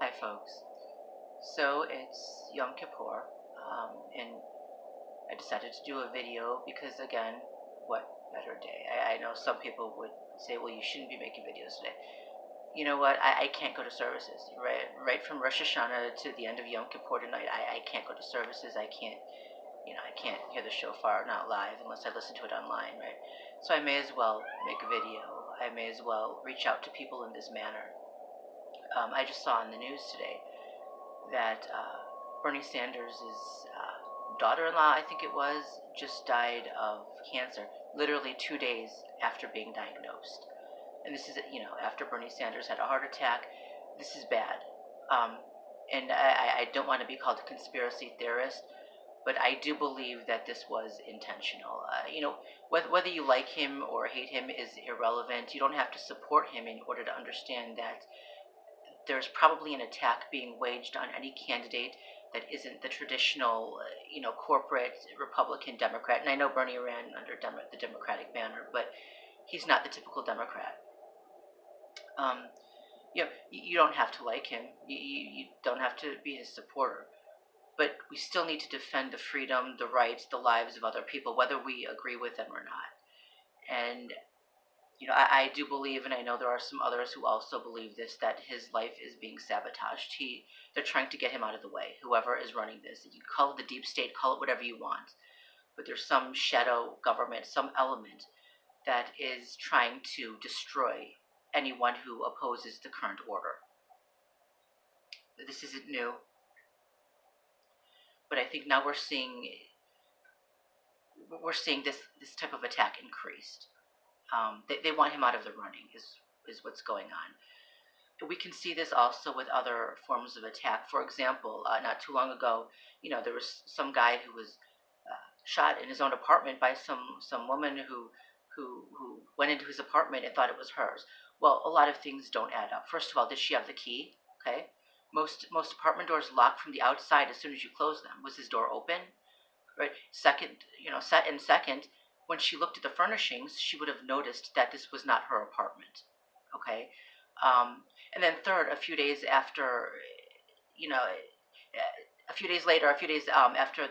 Hi folks. So it's Yom Kippur, and I decided to do a video because, again, what better day? I know some people would say, well, you shouldn't be making videos today. You know what? I can't go to services, right from Rosh Hashanah to the end of Yom Kippur tonight. I can't go to services. I can't hear the shofar, not live, unless I listen to it online, right? So I may as well make a video. I may as well reach out to people in this manner. I just saw in the news today that Bernie Sanders' daughter-in-law, I think it was, just died of cancer, literally 2 days after being diagnosed. And this is, after Bernie Sanders had a heart attack. This is bad. And I don't want to be called a conspiracy theorist, but I do believe that this was intentional. Whether you like him or hate him is irrelevant. You don't have to support him in order to understand that there's probably an attack being waged on any candidate that isn't the traditional, corporate Republican Democrat. And I know Bernie ran under the Democratic banner, but he's not the typical Democrat. You don't have to like him. You don't have to be his supporter. But we still need to defend the freedom, the rights, the lives of other people, whether we agree with them or not. And I do believe, and I know there are some others who also believe this, that his life is being sabotaged. They're trying to get him out of the way, whoever is running this. You call it the deep state, call it whatever you want. But there's some shadow government, some element that is trying to destroy anyone who opposes the current order. This isn't new. But I think now we're seeing this type of attack increased. They want him out of the running is what's going on. We can see this also with other forms of attack. For example, not too long ago, there was some guy who was shot in his own apartment by some woman who went into his apartment and thought it was hers. Well, a lot of things don't add up. First of all, did she have the key? Okay. Most apartment doors lock from the outside as soon as you close them. Was his door open? Right. Second, when she looked at the furnishings, she would have noticed that this was not her apartment. Okay. And then third, a few days after the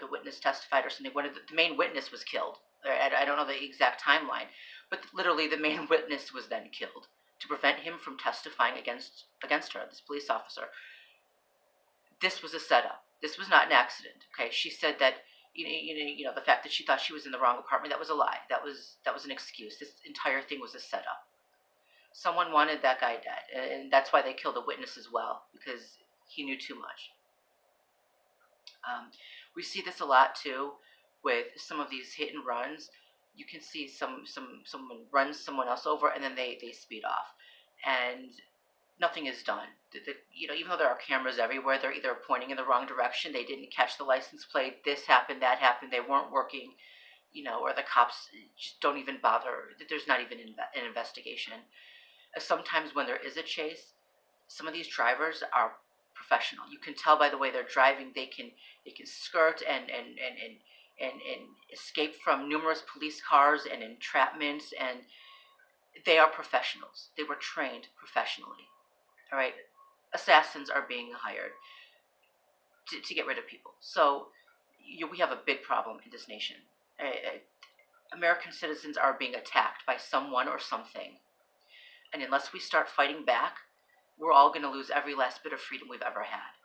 witness testified or something, the main witness was killed. I don't know the exact timeline, but literally the main witness was then killed to prevent him from testifying against her, this police officer. This was a setup. This was not an accident. Okay. She said that the fact that she thought she was in the wrong apartment, that was a lie. That was an excuse. This entire thing was a setup. Someone wanted that guy dead, and that's why they killed a witness as well, because he knew too much. We see this a lot too with some of these hit and runs. You can see someone runs someone else over, and then they speed off, and nothing is done. Even though there are cameras everywhere, they're either pointing in the wrong direction, they didn't catch the license plate, this happened, that happened, they weren't working, or the cops just don't even bother. There's not even an investigation. Sometimes when there is a chase, some of these drivers are professional. You can tell by the way they're driving. They can skirt and escape from numerous police cars and entrapments, and they are professionals. They were trained professionally. All right, assassins are being hired to get rid of people. So we have a big problem in this nation. American citizens are being attacked by someone or something. And unless we start fighting back, we're all going to lose every last bit of freedom we've ever had.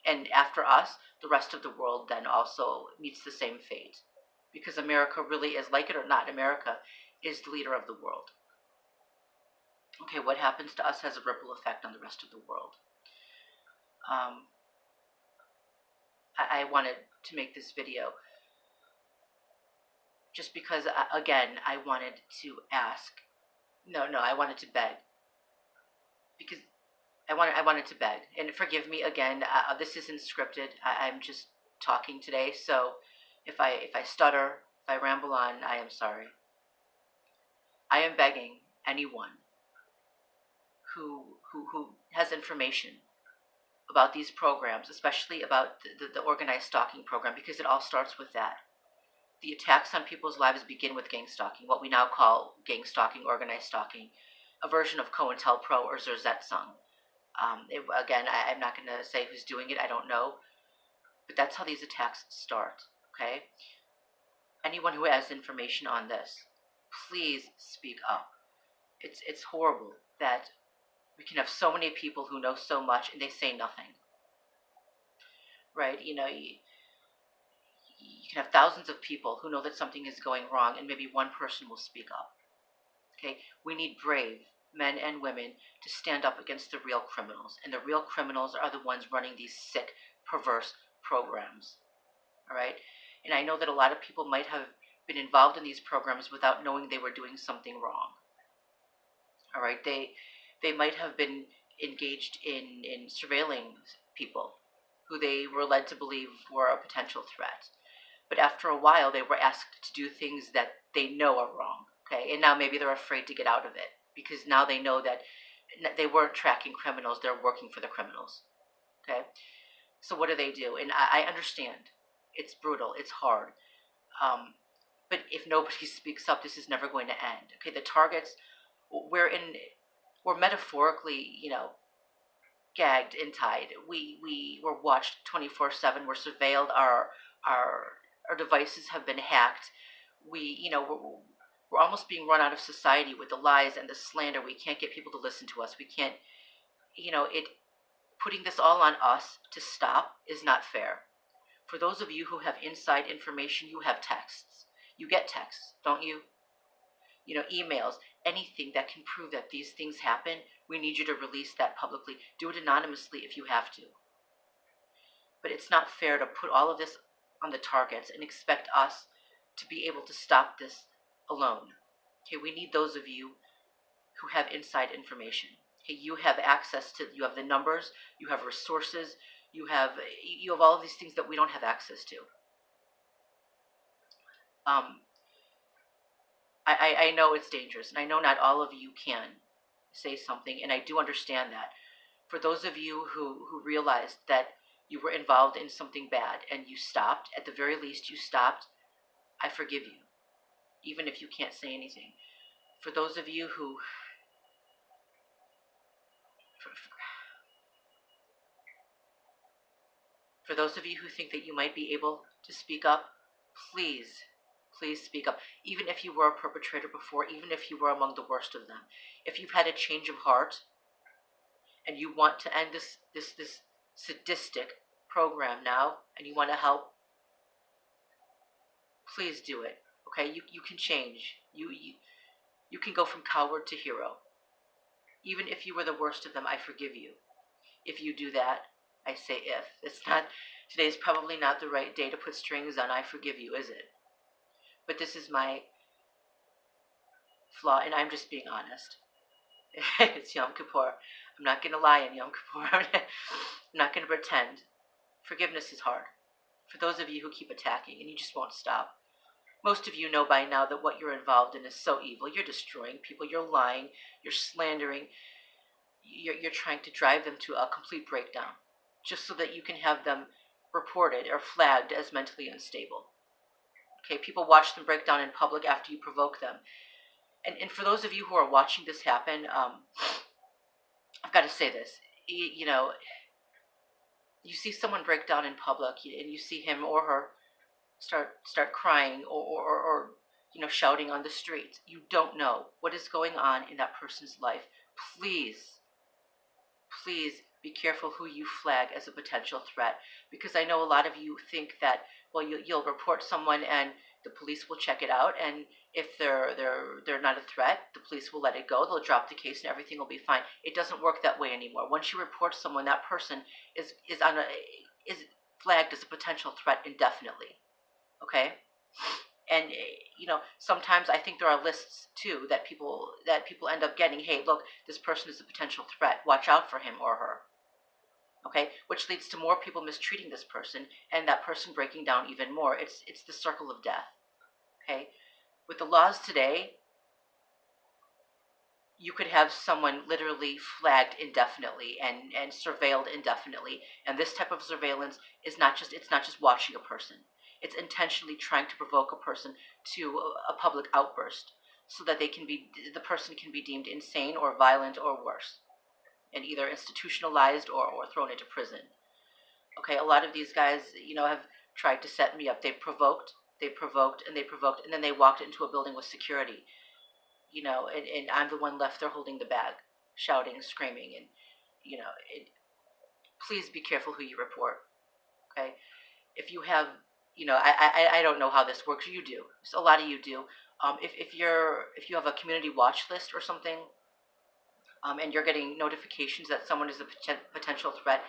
And after us, the rest of the world then also meets the same fate. Because America really is, like it or not, America is the leader of the world. Okay, what happens to us has a ripple effect on the rest of the world. I wanted to make this video just because, again, I wanted to beg. Because I wanted to beg. And forgive me again, this isn't scripted. I'm just talking today, so if I stutter, if I ramble on, I am sorry. I am begging anyone who has information about these programs, especially about the organized stalking program, because it all starts with that. The attacks on people's lives begin with gang stalking, what we now call gang stalking, organized stalking, a version of COINTELPRO or Zerzetsung. I'm not going to say who's doing it. I don't know. But that's how these attacks start, okay? Anyone who has information on this, please speak up. It's horrible that we can have so many people who know so much and they say nothing, right? You can have thousands of people who know that something is going wrong and maybe one person will speak up, okay? We need brave men and women to stand up against the real criminals, and the real criminals are the ones running these sick, perverse programs, all right? And I know that a lot of people might have been involved in these programs without knowing they were doing something wrong, all right? They might have been engaged in surveilling people who they were led to believe were a potential threat. But after a while, they were asked to do things that they know are wrong, okay? And now maybe they're afraid to get out of it because now they know that they weren't tracking criminals, they're working for the criminals, okay? So what do? And I understand. It's brutal, it's hard. But if nobody speaks up, this is never going to end, okay? The targets, we're metaphorically, gagged and tied. We were watched 24/7. We're surveilled. Our devices have been hacked. We're almost being run out of society with the lies and the slander. We can't get people to listen to us. We can't, putting this all on us to stop is not fair. For those of you who have inside information, you have texts. You get texts, don't you? Emails, anything that can prove that these things happen, we need you to release that publicly. Do it anonymously if you have to. But it's not fair to put all of this on the targets and expect us to be able to stop this alone. Okay, we need those of you who have inside information. Okay, you have access to, you have the numbers, you have resources, you have all of these things that we don't have access to. I know it's dangerous, and I know not all of you can say something, and I do understand that. For those of you who realized that you were involved in something bad and you stopped, at the very least you stopped, I forgive you, even if you can't say anything. For those of you who think that you might be able to speak up, please speak up. Even if you were a perpetrator before, even if you were among the worst of them, if you've had a change of heart and you want to end this sadistic program now and you want to help, please do it. Okay, you can change. You can go from coward to hero. Even if you were the worst of them, I forgive you. If you do that, I say if. Today's probably not the right day to put strings on I forgive you, is it? But this is my flaw, and I'm just being honest. It's Yom Kippur. I'm not going to lie in Yom Kippur. I'm not going to pretend. Forgiveness is hard. For those of you who keep attacking and you just won't stop. Most of you know by now that what you're involved in is so evil. You're destroying people. You're lying. You're slandering. You're trying to drive them to a complete breakdown just so that you can have them reported or flagged as mentally unstable. Okay, people watch them break down in public after you provoke them. And for those of you who are watching this happen, I've got to say this. You see someone break down in public and you see him or her start crying or shouting on the streets. You don't know what is going on in that person's life. Please be careful who you flag as a potential threat, because I know a lot of you think that, well, you'll report someone and the police will check it out, and if they're not a threat, the police will let it go. They'll drop the case and everything will be fine. It doesn't work that way anymore. Once you report someone, that person is flagged as a potential threat indefinitely. Okay? And sometimes I think there are lists too that people end up getting. Hey, look, this person is a potential threat. Watch out for him or her. Okay, which leads to more people mistreating this person and that person breaking down even more. It's the circle of death. Okay, with the laws today, you could have someone literally flagged indefinitely and surveilled indefinitely. And this type of surveillance is not just watching a person. It's intentionally trying to provoke a person to a public outburst so that the person can be deemed insane or violent or worse. and either institutionalized or thrown into prison. Okay, a lot of these guys, have tried to set me up. They provoked, and then they walked into a building with security, and I'm the one left there holding the bag, shouting, screaming, and, please be careful who you report, okay? If you have, I don't know how this works. You do. So a lot of you do. If you have a community watch list or something, and you're getting notifications that someone is a potential threat,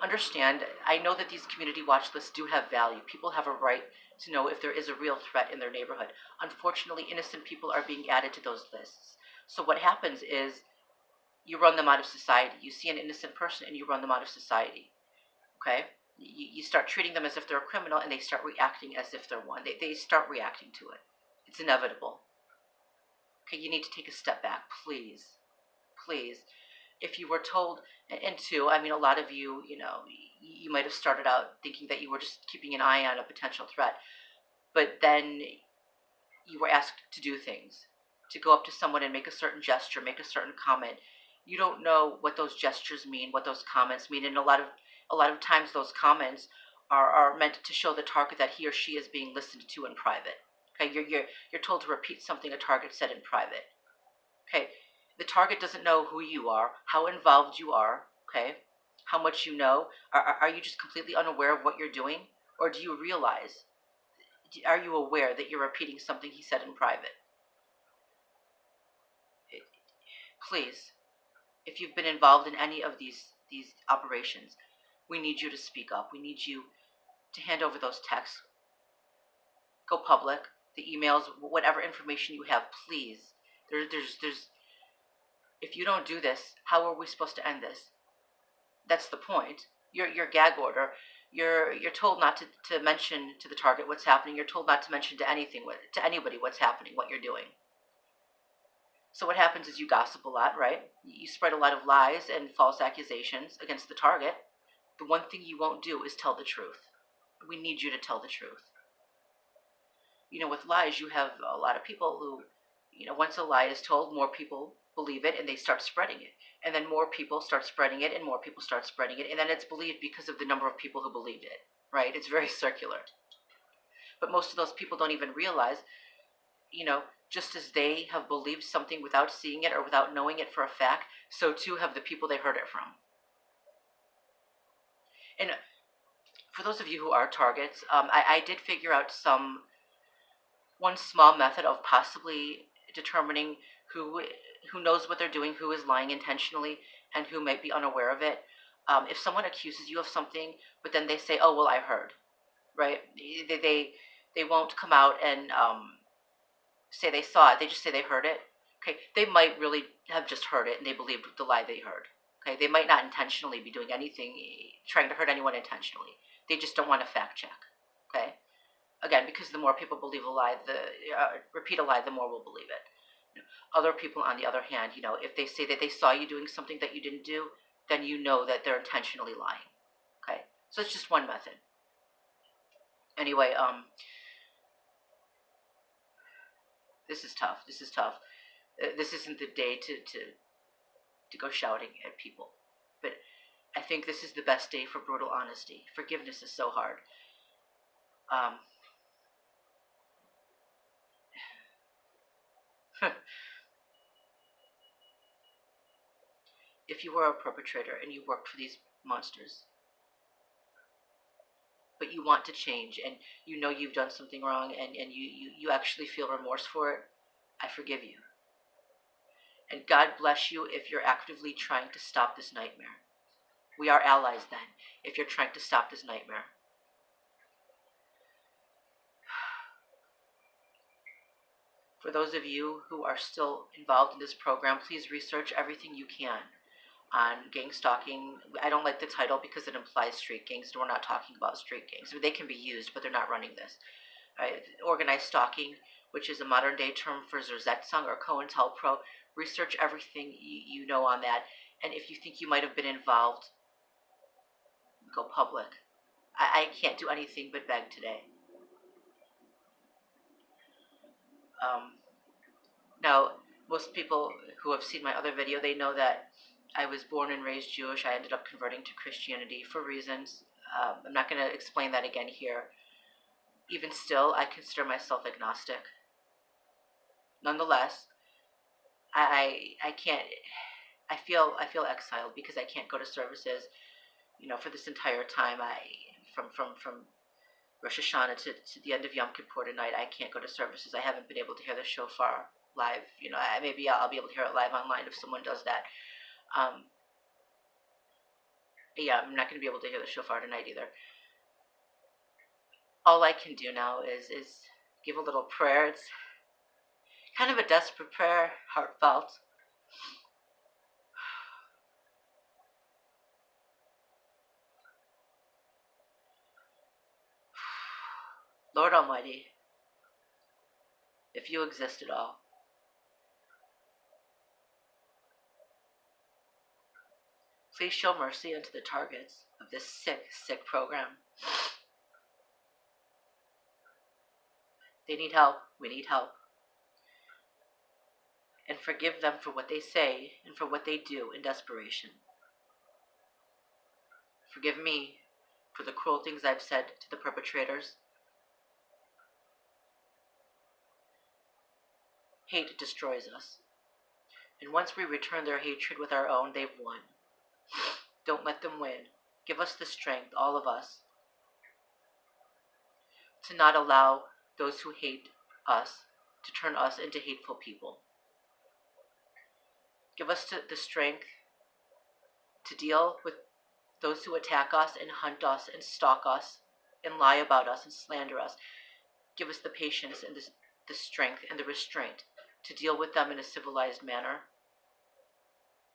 understand, I know that these community watch lists do have value. People have a right to know if there is a real threat in their neighborhood. Unfortunately, innocent people are being added to those lists. So what happens is you run them out of society. You see an innocent person and you run them out of society. Okay? You start treating them as if they're a criminal, and they start reacting as if they're one. They start reacting to it. It's inevitable. Okay, you need to take a step back, please. Please. If you were told, and two, I mean, a lot of you, you might have started out thinking that you were just keeping an eye on a potential threat, but then you were asked to do things, to go up to someone and make a certain gesture, make a certain comment. You don't know what those gestures mean, what those comments mean, and a lot of times those comments are meant to show the target that he or she is being listened to in private. Okay, you're told to repeat something a target said in private. Okay, the target doesn't know who you are, how involved you are, okay, how much you know. Are you just completely unaware of what you're doing? Or do you realize, are you aware that you're repeating something he said in private? Please, if you've been involved in any of these operations, we need you to speak up. We need you to hand over those texts, go public, the emails, whatever information you have, please. There's if you don't do this, how are we supposed to end this? That's the point. Your gag order, you're told not to mention to the target what's happening. You're told not to mention to anybody what's happening, what you're doing. So what happens is you gossip a lot, right? You spread a lot of lies and false accusations against the target. The one thing you won't do is tell the truth. We need you to tell the truth. With lies, you have a lot of people who, once a lie is told, more people believe it and they start spreading it. And then more people start spreading it and more people start spreading it. And then it's believed because of the number of people who believed it, right? It's very circular. But most of those people don't even realize, just as they have believed something without seeing it or without knowing it for a fact, so too have the people they heard it from. And for those of you who are targets, I did figure out one small method of possibly determining who knows what they're doing, who is lying intentionally, and who might be unaware of it. If someone accuses you of something, but then they say, "Oh, well, I heard," right? They won't come out and say they saw it. They just say they heard it. Okay, they might really have just heard it and they believed the lie they heard. Okay, they might not intentionally be doing anything, trying to hurt anyone intentionally. They just don't want to fact check. Okay, again, because the more people believe a lie, repeat a lie, the more will believe it. Other people, on the other hand, if they say that they saw you doing something that you didn't do, then you know that they're intentionally lying. Okay, so it's just one method. Anyway, this is tough. This isn't the day to go shouting at people. But I think this is the best day for brutal honesty. Forgiveness is so hard. If you were a perpetrator and you worked for these monsters, but you want to change and you know you've done something wrong and you actually feel remorse for it, I forgive you. And God bless you if you're actively trying to stop this nightmare. We are allies then, if you're trying to stop this nightmare. For those of you who are still involved in this program, please research everything you can on gang stalking. I don't like the title because it implies street gangs, and we're not talking about street gangs. They can be used, but they're not running this. Right? Organized stalking, which is a modern day term for Zerzetzung or COINTELPRO. Research everything you know on that, and if you think you might have been involved, go public. I can't do anything but beg today. Now, most people who have seen my other video, they know that I was born and raised Jewish. I ended up converting to Christianity for reasons. I'm not going to explain that again here. Even still, I consider myself agnostic. Nonetheless, I can't. I feel exiled because I can't go to services. For this entire time, from Rosh Hashanah to the end of Yom Kippur tonight, I can't go to services. I haven't been able to hear the shofar live. Maybe I'll be able to hear it live online if someone does that. Yeah, I'm not going to be able to hear the shofar tonight either. All I can do now is give a little prayer. It's kind of a desperate prayer, heartfelt. Lord Almighty, if you exist at all, please show mercy unto the targets of this sick program. They need help. We need help. And forgive them for what they say and for what they do in desperation. Forgive me for the cruel things I've said to the perpetrators. Hate destroys us. And once we return their hatred with our own, they've won. Don't let them win. Give us the strength, all of us, to not allow those who hate us to turn us into hateful people. Give us the strength to deal with those who attack us and hunt us and stalk us and lie about us and slander us. Give us the patience and the strength and the restraint to deal with them in a civilized manner.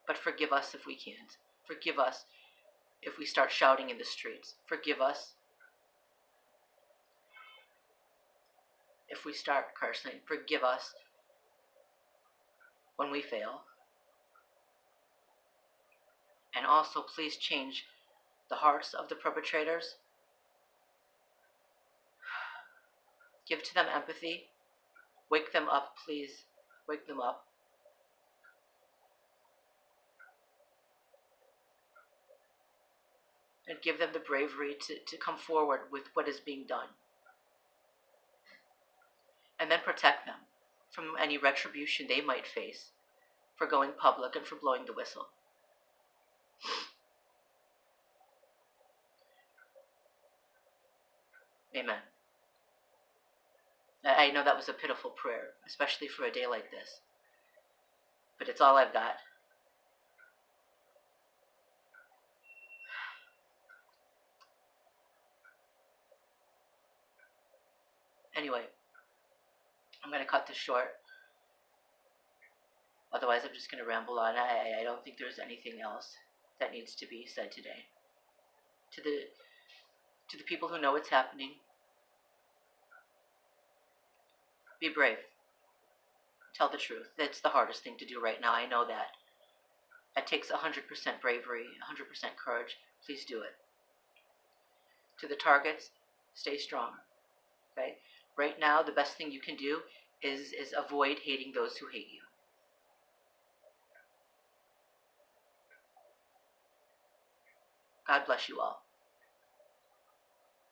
But forgive us if we can't. Forgive us if we start shouting in the streets. Forgive us if we start cursing. Forgive us when we fail. And also, please change the hearts of the perpetrators. Give to them empathy. Wake them up, please. Wake them up. And give them the bravery to come forward with what is being done. And then protect them from any retribution they might face for going public and for blowing the whistle. Amen. I know that was a pitiful prayer, especially for a day like this. But it's all I've got. Anyway, I'm going to cut this short. Otherwise, I'm just going to ramble on. I don't think there's anything else that needs to be said today. To the people who know what's happening, be brave. Tell the truth. That's the hardest thing to do right now. I know that. It takes 100% bravery, 100% courage. Please do it. To the targets, stay strong. Okay? Right now, the best thing you can do is avoid hating those who hate you. God bless you all.